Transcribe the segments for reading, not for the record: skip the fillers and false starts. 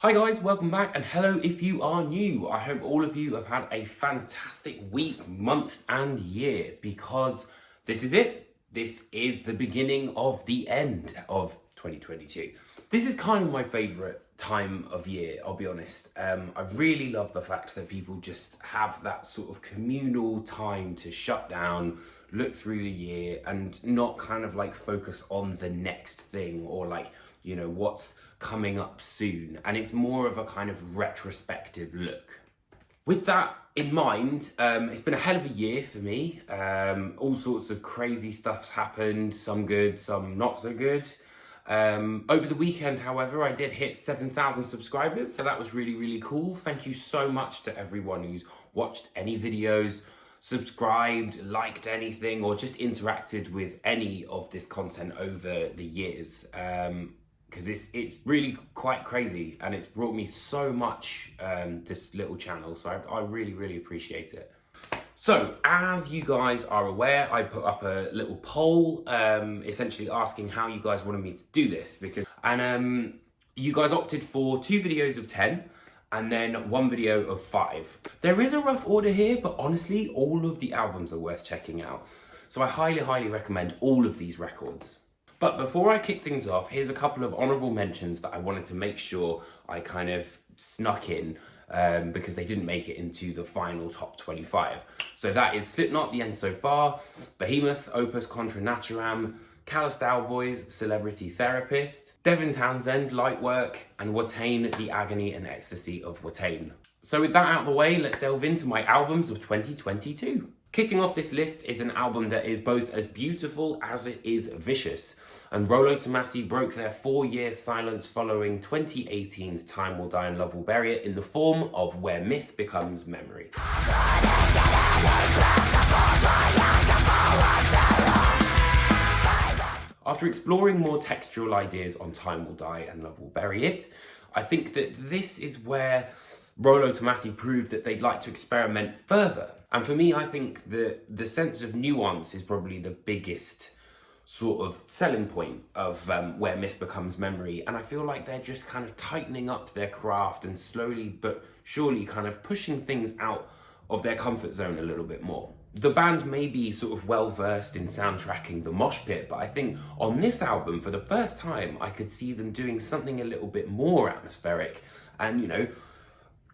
Hi guys, welcome back, and hello if you are new. I hope all of you have had a fantastic week, month and year, because this is it. This is the beginning of the end of 2022. This is kind of my favourite time of year, I'll be honest. I really love the fact that people just have that sort of communal time to shut down, look through the year and not kind of like focus on the next thing or like, you know, what's coming up soon. And it's more of a kind of retrospective look. With that in mind, it's been a hell of a year for me. All sorts of crazy stuff's happened, some good, some not so good. Over the weekend, however, I did hit 7,000 subscribers, so that was really, really cool. Thank you so much to everyone who's watched any videos, subscribed, liked anything, or just interacted with any of this content over the years. Because it's really quite crazy, and it's brought me so much, this little channel, so I really, really appreciate it. So, as you guys are aware, I put up a little poll, essentially asking how you guys wanted me to do this, and you guys opted for 2 videos of 10, and then 1 video of 5. There is a rough order here, but honestly, all of the albums are worth checking out. So I highly, highly recommend all of these records. But before I kick things off, here's a couple of honourable mentions that I wanted to make sure I kind of snuck in, because they didn't make it into the final top 25. So that is Slipknot, The End So Far, Behemoth, Opus Contra Naturam, Callous Boys, Celebrity Therapist, Devin Townsend, Lightwork, and Watain, The Agony and Ecstasy of Watain. So with that out of the way, let's delve into my albums of 2022. Kicking off this list is an album that is both as beautiful as it is vicious. And Rolo Tomassi broke their 4-year silence following 2018's Time Will Die and Love Will Bury It in the form of Where Myth Becomes Memory. After exploring more textural ideas on Time Will Die and Love Will Bury It, I think that this is where Rolo Tomassi proved that they'd like to experiment further. And for me, I think that the sense of nuance is probably the biggest sort of selling point of Where Myth Becomes Memory. And I feel like they're just kind of tightening up their craft and slowly but surely kind of pushing things out of their comfort zone a little bit more. The band may be sort of well versed in soundtracking the mosh pit, but I think on this album, for the first time, I could see them doing something a little bit more atmospheric and, you know,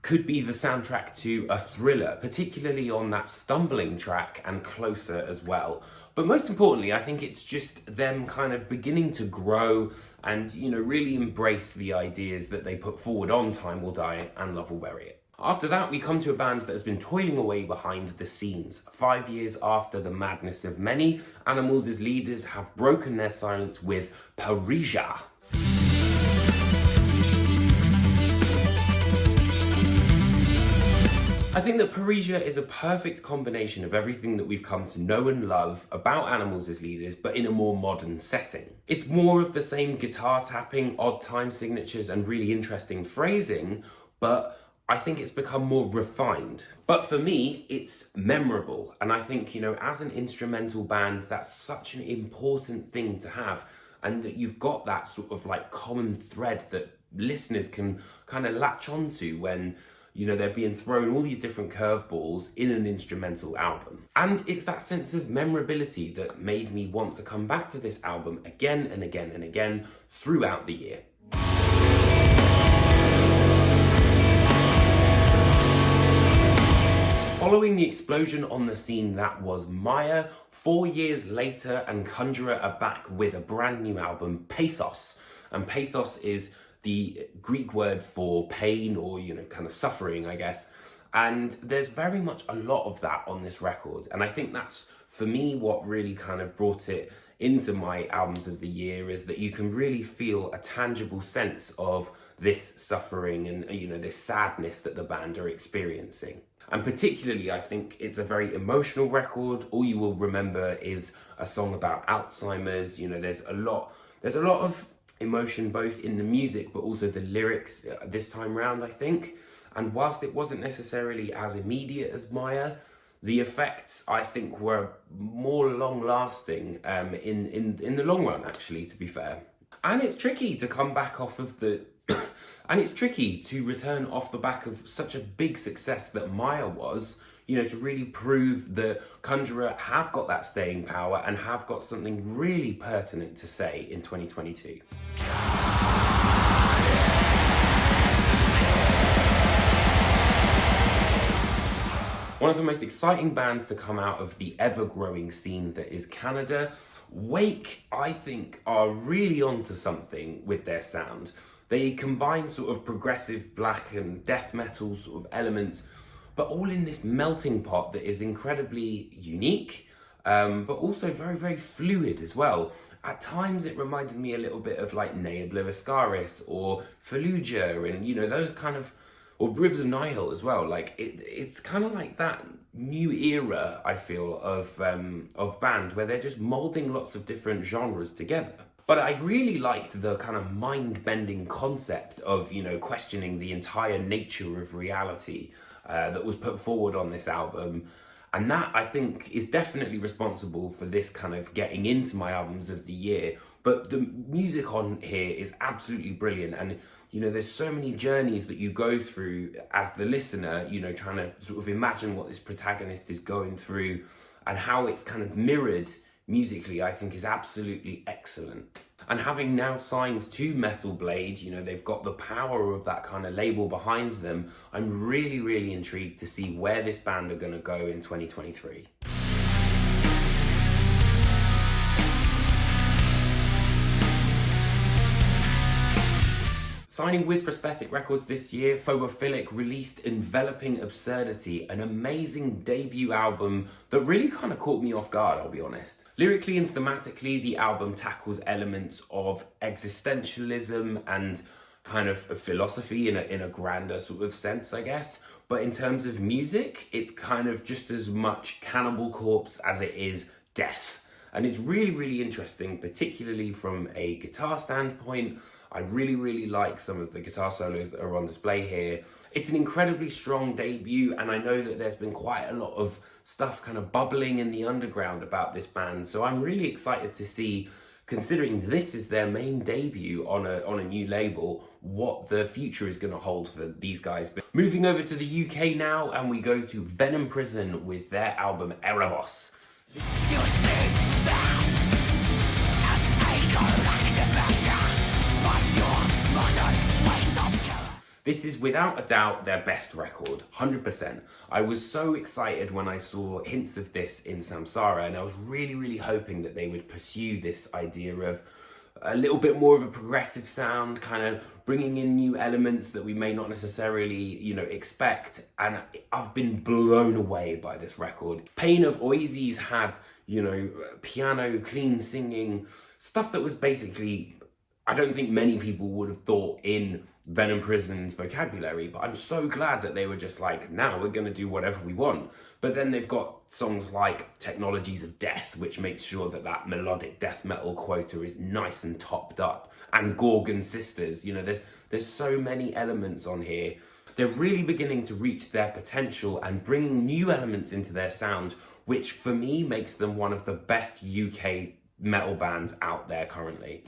could be the soundtrack to a thriller, particularly on that Stumbling track and Closer as well. But most importantly, I think it's just them kind of beginning to grow and, you know, really embrace the ideas that they put forward on Time Will Die and Love Will Bury It. After that, we come to a band that has been toiling away behind the scenes. 5 years after the madness of many, Animals' leaders have broken their silence with Parisia. I think that Parisia is a perfect combination of everything that we've come to know and love about Animals as leaders, but in a more modern setting. It's more of the same guitar tapping, odd time signatures, and really interesting phrasing, but I think it's become more refined. But for me, it's memorable. And I think, you know, as an instrumental band, that's such an important thing to have. And that you've got that sort of like common thread that listeners can kind of latch onto when, you know, they're being thrown all these different curveballs in an instrumental album. And it's that sense of memorability that made me want to come back to this album again and again and again throughout the year. Following the explosion on the scene that was Maya, 4 years later and Conjurer are back with a brand new album, Pathos. And pathos is the Greek word for pain or, you know, kind of suffering, I guess. And there's very much a lot of that on this record. And I think that's, for me, what really kind of brought it into my albums of the year, is that you can really feel a tangible sense of this suffering and, you know, this sadness that the band are experiencing. And particularly, I think it's a very emotional record. All you will remember is a song about Alzheimer's. You know, there's a lot of emotion both in the music but also the lyrics this time round, I think. And whilst it wasn't necessarily as immediate as Maya, the effects, I think, were more long-lasting in the long run, actually, to be fair. And it's tricky to come back off of the And it's tricky to return off the back of such a big success that Maya was, to really prove that Conjurer have got that staying power and have got something really pertinent to say in 2022. One of the most exciting bands to come out of the ever-growing scene that is Canada, Wake, I think, are really onto something with their sound. They combine sort of progressive black and death metal sort of elements, but all in this melting pot that is incredibly unique, but also very, very fluid as well. At times it reminded me a little bit of like Nebular Ascaris or Fallujah and, those kind of, or Rivers of Nihil as well. Like it's kind of like that new era, I feel, of band where they're just molding lots of different genres together. But I really liked the kind of mind-bending concept of, questioning the entire nature of reality that was put forward on this album. And that, I think, is definitely responsible for this kind of getting into my albums of the year. But the music on here is absolutely brilliant. And, there's so many journeys that you go through as the listener, trying to sort of imagine what this protagonist is going through and how it's kind of mirrored musically, I think is absolutely excellent. And having now signed to Metal Blade, they've got the power of that kind of label behind them. I'm really, really intrigued to see where this band are going to go in 2023. Signing with Prosthetic Records this year, Phobophilic released Enveloping Absurdity, an amazing debut album that really kind of caught me off guard, I'll be honest. Lyrically and thematically, the album tackles elements of existentialism and kind of philosophy in a grander sort of sense, I guess. But in terms of music, it's kind of just as much Cannibal Corpse as it is death. And it's really, really interesting, particularly from a guitar standpoint. I really, really like some of the guitar solos that are on display here. It's an incredibly strong debut, and I know that there's been quite a lot of stuff kind of bubbling in the underground about this band. So I'm really excited to see, considering this is their main debut on a new label, what the future is going to hold for these guys. But moving over to the UK now, and we go to Venom Prison with their album Erebos. You see that as a This is without a doubt their best record, 100%. I was so excited when I saw hints of this in Samsara, and I was really, really hoping that they would pursue this idea of a little bit more of a progressive sound, kind of bringing in new elements that we may not necessarily, expect. And I've been blown away by this record. Pain of Oases had, piano, clean singing, stuff that was basically, I don't think many people would have thought in Venom Prison's vocabulary, but I'm so glad that they were just like, now we're going to do whatever we want. But then they've got songs like Technologies of Death, which makes sure that that melodic death metal quota is nice and topped up. And Gorgon Sisters, there's so many elements on here. They're really beginning to reach their potential and bringing new elements into their sound, which for me makes them one of the best UK metal bands out there currently.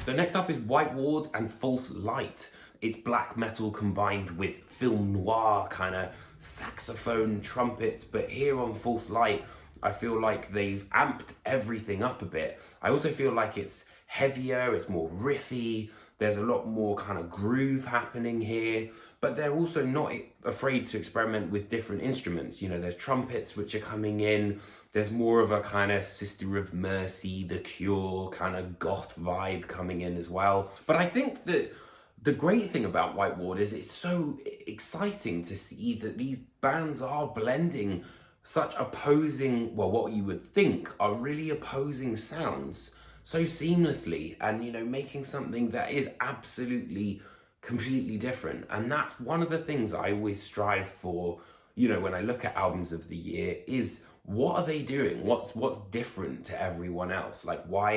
So next up is White Ward and False Light. It's black metal combined with film noir kind of saxophone trumpets, but here on False Light, I feel like they've amped everything up a bit. I also feel like it's heavier, it's more riffy, there's a lot more kind of groove happening here, but they're also not afraid to experiment with different instruments. There's trumpets which are coming in, there's more of a kind of Sister of Mercy, The Cure kind of goth vibe coming in as well. But I think that the great thing about White Ward is it's so exciting to see that these bands are blending such opposing, well, what you would think are really opposing sounds so seamlessly and, making something that is absolutely completely different. And that's one of the things I always strive for, when I look at albums of the year, is what are they doing? What's different to everyone else? Like, why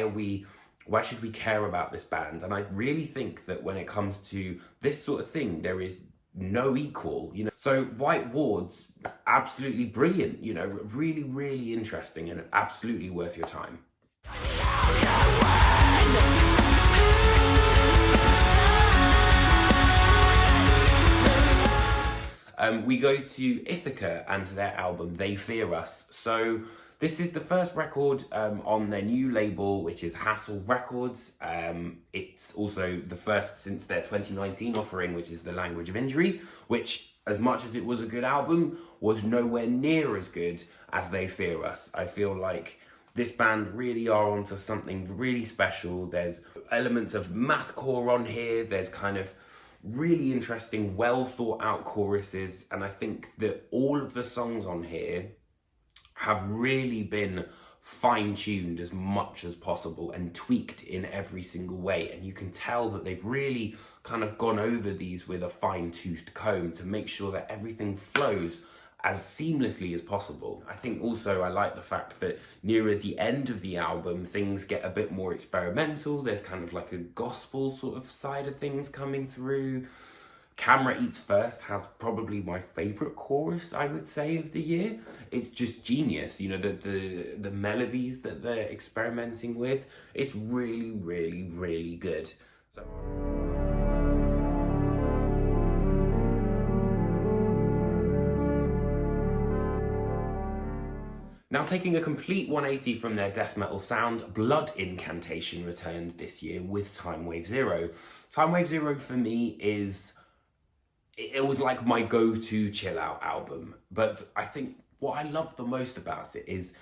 should we care about this band? And I really think that when it comes to this sort of thing, there is no equal, you know. So White Ward's absolutely brilliant, you know, really, really interesting and absolutely worth your time. We go to Ithaca and their album They Fear Us. So this is the first record on their new label, which is Hassle Records. It's also the first since their 2019 offering, which is The Language of Injury, which, as much as it was a good album, was nowhere near as good as They Fear Us. I feel like this band really are onto something really special. There's elements of mathcore on here. There's kind of really interesting, well thought out choruses. And I think that all of the songs on here have really been fine-tuned as much as possible and tweaked in every single way. And you can tell that they've really kind of gone over these with a fine-toothed comb to make sure that everything flows as seamlessly as possible. I think also I like the fact that nearer the end of the album, things get a bit more experimental. There's kind of like a gospel sort of side of things coming through. Camera Eats First has probably my favourite chorus, I would say, of the year. It's just genius, you know, the melodies that they're experimenting with. It's really, really, really good. So. Now, taking a complete 180 from their death metal sound, Blood Incantation returned this year with Time Wave Zero. Time Wave Zero for me is, it was like my go-to chill out album. But I think what I love the most about it is,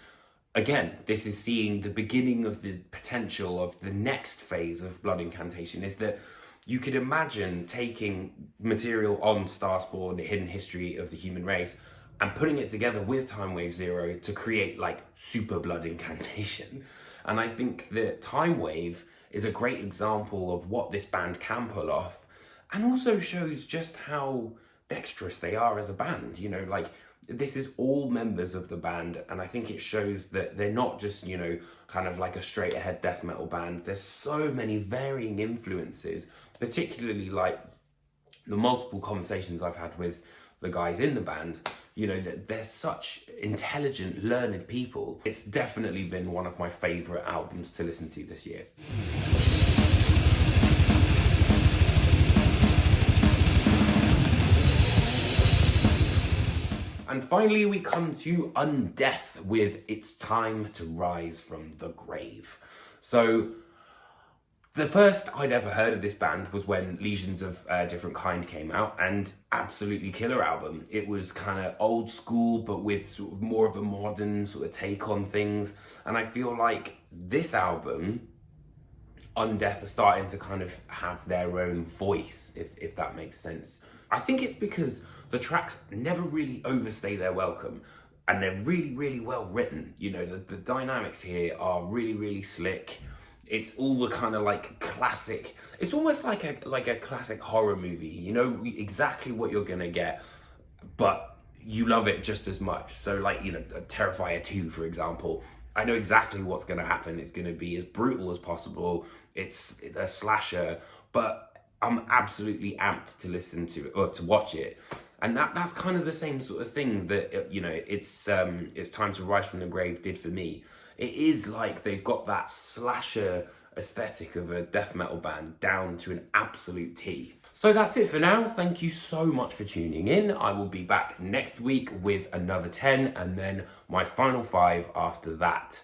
again, this is seeing the beginning of the potential of the next phase of Blood Incantation, is that you could imagine taking material on Starspawn, the hidden history of the human race, and putting it together with Time Wave Zero to create like super Blood Incantation. And I think that Time Wave is a great example of what this band can pull off, and also shows just how dexterous they are as a band. You know, like, this is all members of the band, and I think it shows that they're not just, you know, kind of like a straight ahead death metal band. There's so many varying influences, particularly like the multiple conversations I've had with the guys in the band, you know, that they're such intelligent, learned people. It's definitely been one of my favourite albums to listen to this year. And finally, we come to Undeath with It's Time to Rise from the Grave. So, the first I'd ever heard of this band was when Legions of Different Kind came out, and absolutely killer album. It was kind of old school, but with sort of more of a modern sort of take on things. And I feel like this album, Undeath, are starting to kind of have their own voice, if that makes sense. I think it's because the tracks never really overstay their welcome, and they're really, really well written. You know, the dynamics here are really, really slick. It's all the kind of like classic, it's almost like a classic horror movie. You know exactly what you're gonna get, but you love it just as much. So like, you know, Terrifier 2, for example, I know exactly what's gonna happen. It's gonna be as brutal as possible. It's a slasher, but I'm absolutely amped to listen to it, or to watch it. And that's kind of the same sort of thing that, you know, it's Time to Rise from the Grave did for me. It is like they've got that slasher aesthetic of a death metal band down to an absolute T. So that's it for now. Thank you so much for tuning in. I will be back next week with another 10, and then my final 5 after that.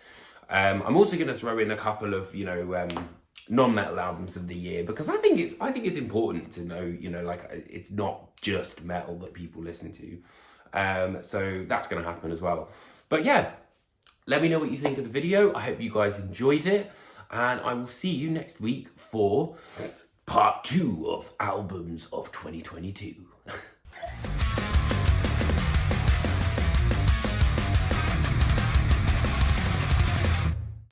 I'm also going to throw in a couple of, you know, non-metal albums of the year, because I think it's important to know, you know, like, it's not just metal that people listen to. So that's going to happen as well. But yeah, let me know what you think of the video. I hope you guys enjoyed it, and I will see you next week for part 2 of Albums of 2022.